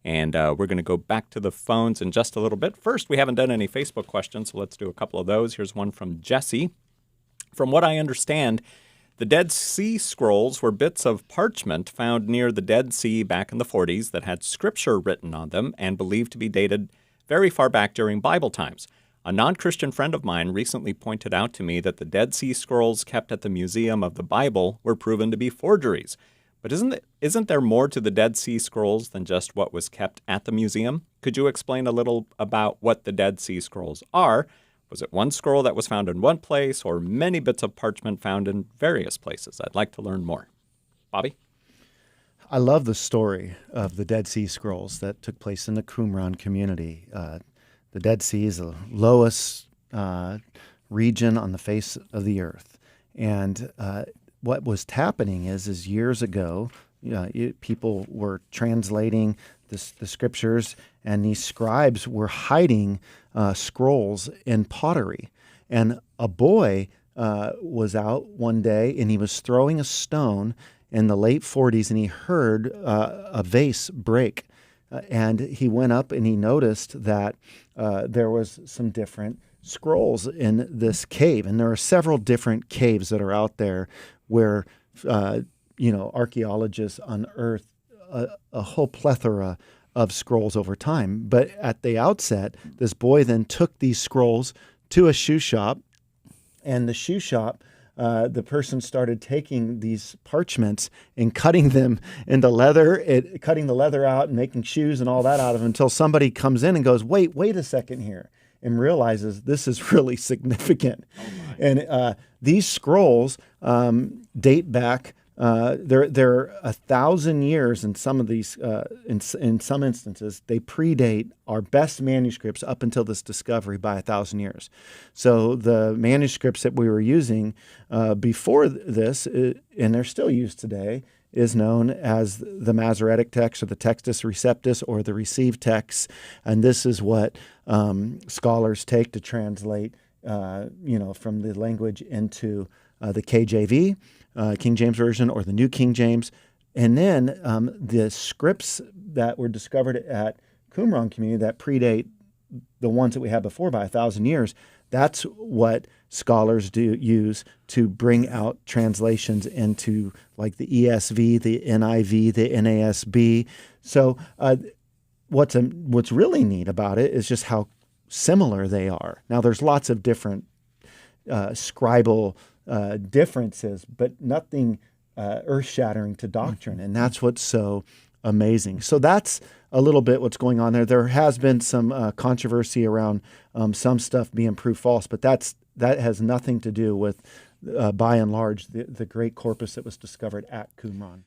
And we're going to go back to the phones in just a little bit. First, we haven't done any Facebook questions, so let's do a couple of those. Here's one from Jesse. From what I understand, the Dead Sea Scrolls were bits of parchment found near the Dead Sea back in the 40s that had scripture written on them and believed to be dated very far back during Bible times. A non-Christian friend of mine recently pointed out to me that the Dead Sea Scrolls kept at the Museum of the Bible were proven to be forgeries. But isn't there more to the Dead Sea Scrolls than just what was kept at the museum? Could you explain a little about what the Dead Sea Scrolls are? Was it one scroll that was found in one place or many bits of parchment found in various places? I'd like to learn more. Bobby? I love the story of the Dead Sea Scrolls that took place in the Qumran community. The Dead Sea is the lowest region on the face of the earth. And what was happening is years ago, people were translating the scriptures, and these scribes were hiding scrolls in pottery. And a boy was out one day, and he was throwing a stone in the late 40s, and he heard a vase break. And he went up and he noticed that there was some different scrolls in this cave. And there are several different caves that are out there where, archaeologists unearth a whole plethora of scrolls over time. But at the outset, this boy then took these scrolls to a shoe shop, and the shoe shop, the person started taking these parchments and cutting them into leather, cutting the leather out and making shoes and all that out of them, until somebody comes in and goes, wait a second here, and realizes this is really significant. Oh my. And these scrolls date back. They're 1,000 years in some of these. In some instances, they predate our best manuscripts up until this discovery by 1,000 years. So the manuscripts that we were using before this, and they're still used today, is known as the Masoretic text, or the Textus Receptus, or the received texts. And this is what scholars take to translate, from the language into the KJV, King James Version, or the New King James. And then the scripts that were discovered at Qumran community that predate the ones that we had before by 1,000 years, that's what scholars use to bring out translations into like the ESV, the NIV, the NASB. So what's really neat about it is just how similar they are. Now, there's lots of different scribal differences, but nothing earth-shattering to doctrine. And that's what's so amazing. So that's a little bit what's going on there. There has been some controversy around some stuff being proved false, but that has nothing to do with, by and large, the great corpus that was discovered at Qumran.